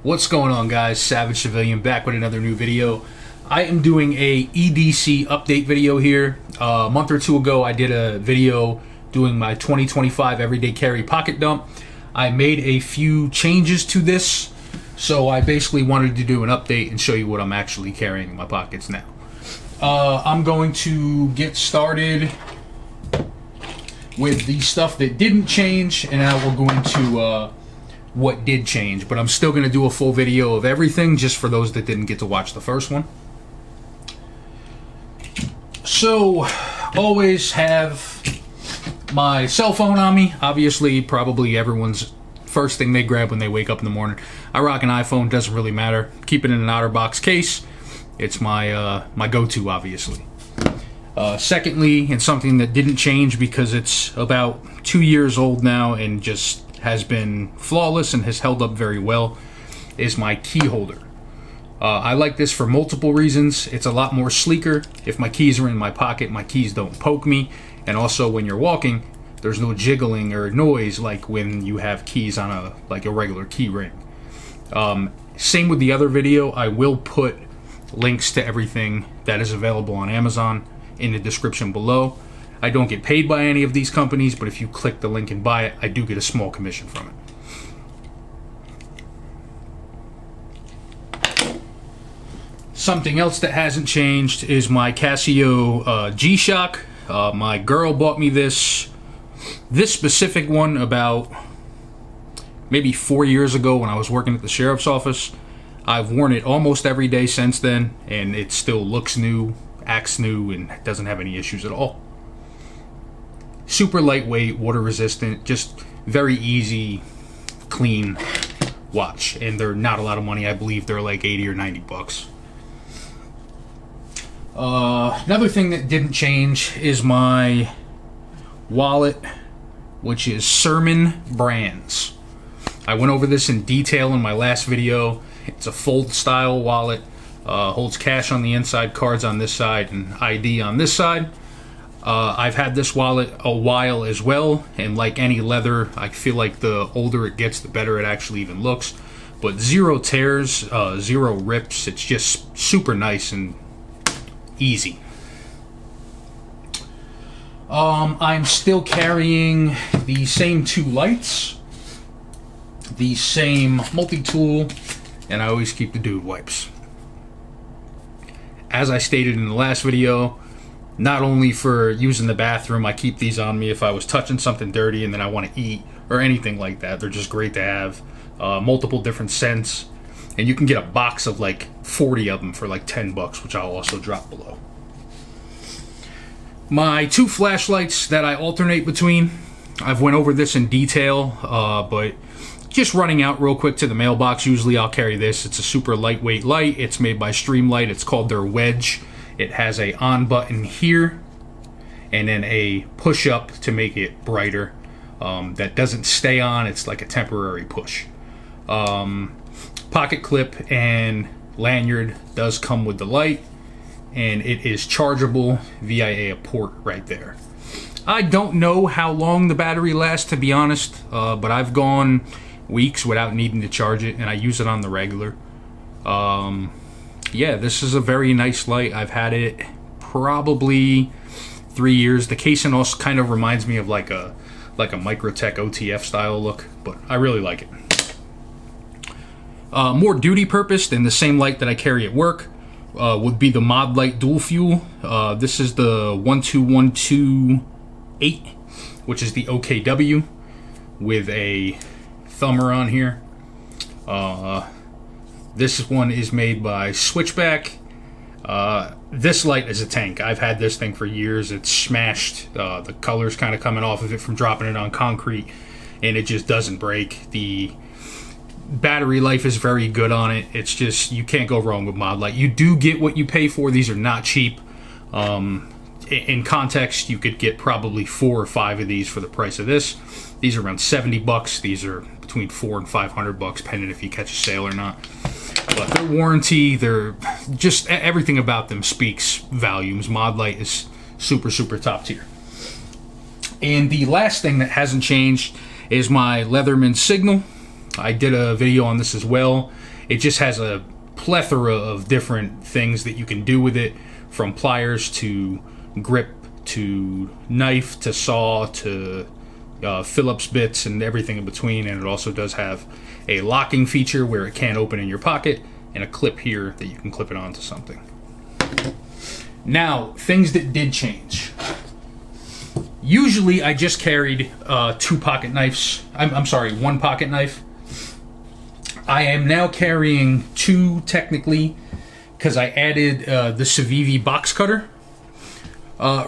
What's going on, guys? Savage Civilian back with another new video. I am doing a EDC update video here. A month or two ago I did a video doing my 2025 everyday carry pocket dump. I made a few changes to this, so I basically wanted to do an update and show you what I'm actually carrying in my pockets now. I'm going to get started with the stuff that didn't change, and now we're going to what did change, but I'm still going to do a full video of everything just for those that didn't get to watch the first one. So, always have my cell phone on me. Obviously, probably everyone's first thing they grab when they wake up in the morning. I rock an iPhone, doesn't really matter. Keep it in an OtterBox case. It's my my go-to, obviously. Secondly, and something that didn't change because it's about 2 years old now and just has been flawless and has held up very well, is my key holder. I like this for multiple reasons. It's a lot more sleeker. If my keys are in my pocket, my keys don't poke me. And also when you're walking, there's no jiggling or noise like when you have keys on a regular key ring. Same with the other video. I will put links to everything that is available on Amazon in the description below. I don't get paid by any of these companies, but if you click the link and buy it, I do get a small commission from it. Something else that hasn't changed is my Casio G-Shock. My girl bought me this specific one about maybe 4 years ago when I was working at the sheriff's office. I've worn it almost every day since then, and it still looks new, acts new, and doesn't have any issues at all. Super lightweight, water resistant, just very easy, clean watch. And they're not a lot of money. I believe they're like 80 or 90 bucks. Another thing that didn't change is my wallet, which is Sermon Brands. I went over this in detail in my last video. It's a fold style wallet. Holds cash on the inside, cards on this side, and ID on this side. I've had this wallet a while as well, and like any leather, I feel like the older it gets, the better it actually even looks. But zero tears, zero rips. It's just super nice and easy. I'm still carrying the same two lights, the same multi-tool, and I always keep the dude wipes. As I stated in the last video, not only for using the bathroom, I keep these on me if I was touching something dirty and then I want to eat or anything like that. They're just great to have. Multiple different scents. And you can get a box of like 40 of them for like 10 bucks, which I'll also drop below. My two flashlights that I alternate between, I've went over this in detail, but just running out real quick to the mailbox, usually I'll carry this. It's a super lightweight light. It's made by Streamlight. It's called their Wedge. It has a on button here and then a push up to make it brighter. That doesn't stay on. It's like a temporary push. Pocket clip and lanyard does come with the light, and it is chargeable via a port right there. I don't know how long the battery lasts, to be honest, but I've gone weeks without needing to charge it, and I use it on the regular. Yeah, this is a very nice light. I've had it probably 3 years. The casing also kind of reminds me of like a Microte OTF style look, but I really like it. More duty purpose than the same light that I carry at work would be the Modlight dual fuel. This is the 12128, which is the OKW with a thumber on here. This one is made by Switchback. This light is a tank. I've had this thing for years. It's smashed. The color's kind of coming off of it from dropping it on concrete, and it just doesn't break. The battery life is very good on it. It's just, you can't go wrong with Modlight. You do get what you pay for. These are not cheap. In context, you could get probably 4 or 5 of these for the price of this. These are around 70 bucks. These are between 400 and 500 bucks, depending if you catch a sale or not. But their warranty, their just everything about them speaks volumes. Modlight is super, super top tier. And the last thing that hasn't changed is my Leatherman Signal. I did a video on this as well. It just has a plethora of different things that you can do with it, from pliers to grip to knife to saw to Phillips bits and everything in between. And it also does have a locking feature where it can open in your pocket, and a clip here that you can clip it onto something. Now, things that did change. Usually I just carried two pocket knives. I'm sorry, one pocket knife. I am now carrying two, technically, because I added the Cevivi Box Cutter.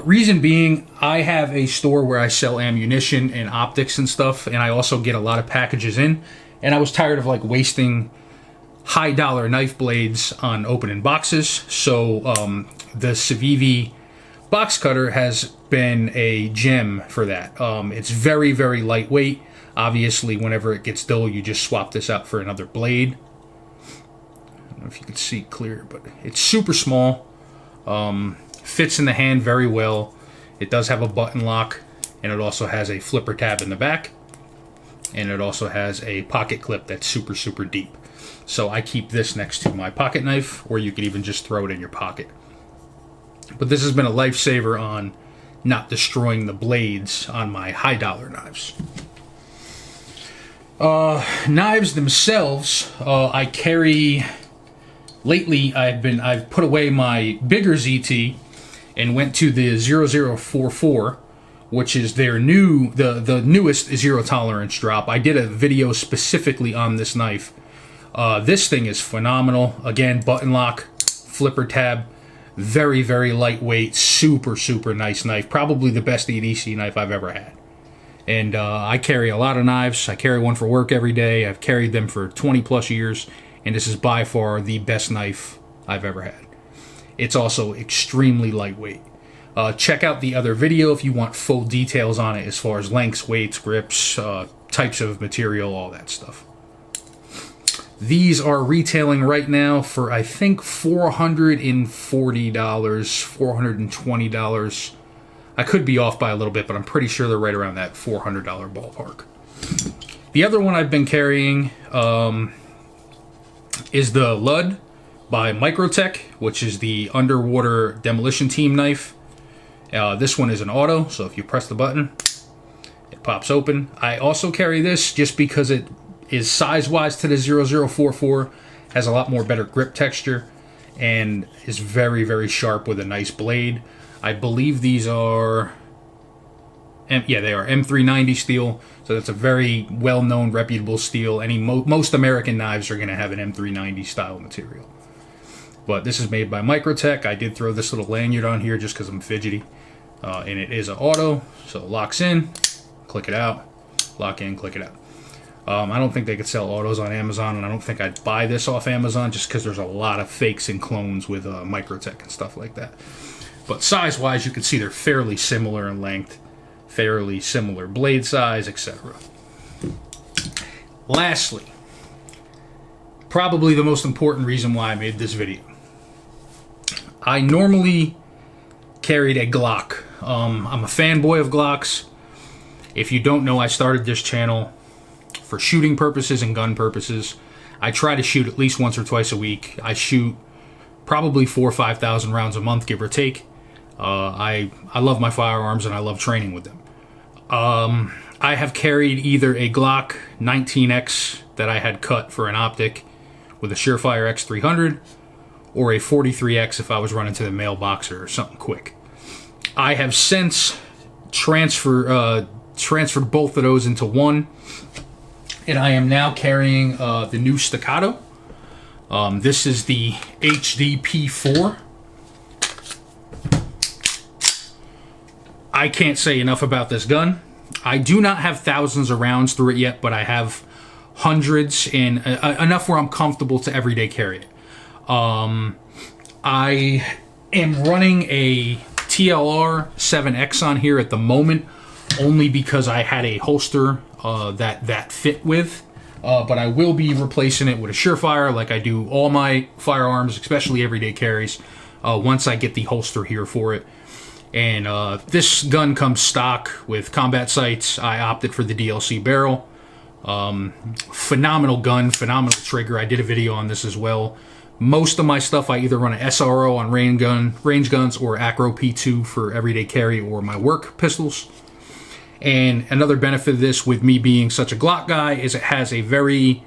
Reason being, I have a store where I sell ammunition and optics and stuff, and I also get a lot of packages in, and I was tired of like wasting high dollar knife blades on opening boxes. So the Cevivi Box Cutter has been a gem for that. It's very, very lightweight. Obviously, whenever it gets dull, you just swap this out for another blade. I don't know if you can see clear, but it's super small. Fits in the hand very well. It does have a button lock, and it also has a flipper tab in the back, and it also has a pocket clip that's super, super deep. So I keep this next to my pocket knife, or you could even just throw it in your pocket. But this has been a lifesaver on not destroying the blades on my high dollar knives. Knives themselves, I carry. Lately, I've put away my bigger ZT and went to the 0044, which is their the newest zero tolerance drop. I did a video specifically on this knife. This thing is phenomenal. Again, button lock, flipper tab, very, very lightweight, super, super nice knife. Probably the best EDC knife I've ever had. And I carry a lot of knives. I carry one for work every day. I've carried them for 20 plus years, and this is by far the best knife I've ever had. It's also extremely lightweight. Check out the other video if you want full details on it as far as lengths, weights, grips, types of material, all that stuff. These are retailing right now for, I think, $440, $420. I could be off by a little bit, but I'm pretty sure they're right around that $400 ballpark. The other one I've been carrying is the Lud by Microte, which is the underwater demolition team knife. This one is an auto, so if you press the button, it pops open. I also carry this just because it is size-wise to the 0044, has a lot more better grip texture, and is very, very sharp with a nice blade. I believe these are, yeah, they are M390 steel, so that's a very well-known, reputable steel. Most American knives are going to have an M390 style material. But this is made by Microte. I did throw this little lanyard on here just because I'm fidgety. And it is an auto, so it locks in, click it out, lock in, click it out. I don't think they could sell autos on Amazon, and I don't think I'd buy this off Amazon just because there's a lot of fakes and clones with Microte and stuff like that. But size-wise, you can see they're fairly similar in length, fairly similar blade size, etc. Lastly, probably the most important reason why I made this video. I normally carried a Glock. I'm a fanboy of Glocks. If you don't know, I started this channel for shooting purposes and gun purposes. I try to shoot at least once or twice a week. I shoot probably 4,000 or 5,000 rounds a month, give or take. I love my firearms and I love training with them. I have carried either a Glock 19X that I had cut for an optic with a Surefire X300, or a 43X if I was running to the mailboxer or something quick. I have since transferred both of those into one, and I am now carrying the new Staccato. This is the HDP4. I can't say enough about this gun. I do not have thousands of rounds through it yet, but I have hundreds, and enough where I'm comfortable to everyday carry it. I am running a TLR 7X on here at the moment, only because I had a holster that fit with, but I will be replacing it with a Surefire like I do all my firearms, especially everyday carries, once I get the holster here for it. And this gun comes stock with combat sights. I opted for the DLC barrel. Phenomenal gun, phenomenal trigger. I did a video on this as well. Most of my stuff, I either run an SRO on range guns or Acro P2 for everyday carry or my work pistols. And another benefit of this, with me being such a Glock guy, is it has a very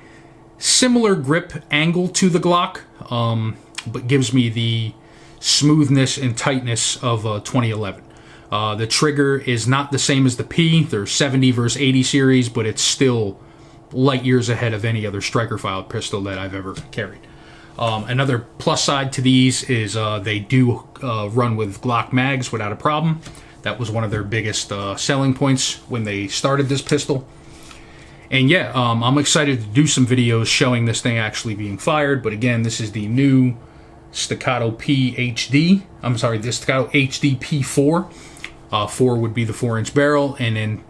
similar grip angle to the Glock, but gives me the smoothness and tightness of 2011. The trigger is not the same as the P. There's 70 versus 80 series, but it's still light years ahead of any other striker-filed pistol that I've ever carried. Another plus side to these is they do run with Glock mags without a problem. That was one of their biggest selling points when they started this pistol. And yeah, I'm excited to do some videos showing this thing actually being fired. But again, this is the new Staccato PhD. I'm sorry, the Staccato HDP4. 4 would be the 4-inch barrel, and then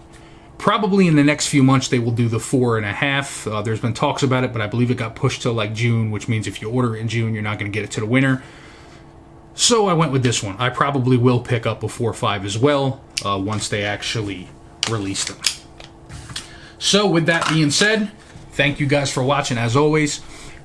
probably in the next few months they will do the 4.5. There's been talks about it, but I believe it got pushed to like June, which means if you order it in June, you're not going to get it to the winter. So I went with this one. I probably will pick up a 4.5 as well once they actually release them. So with that being said, thank you guys for watching. As always,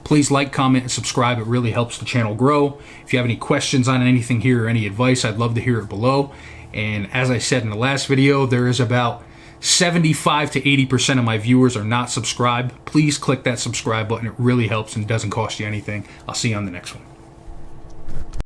please like, comment, and subscribe. It really helps the channel grow. If you have any questions on anything here or any advice, I'd love to hear it below. And as I said in the last video, there is about 75 to 80% of my viewers are not subscribed. Please click that subscribe button. It really helps and doesn't cost you anything. I'll see you on the next one.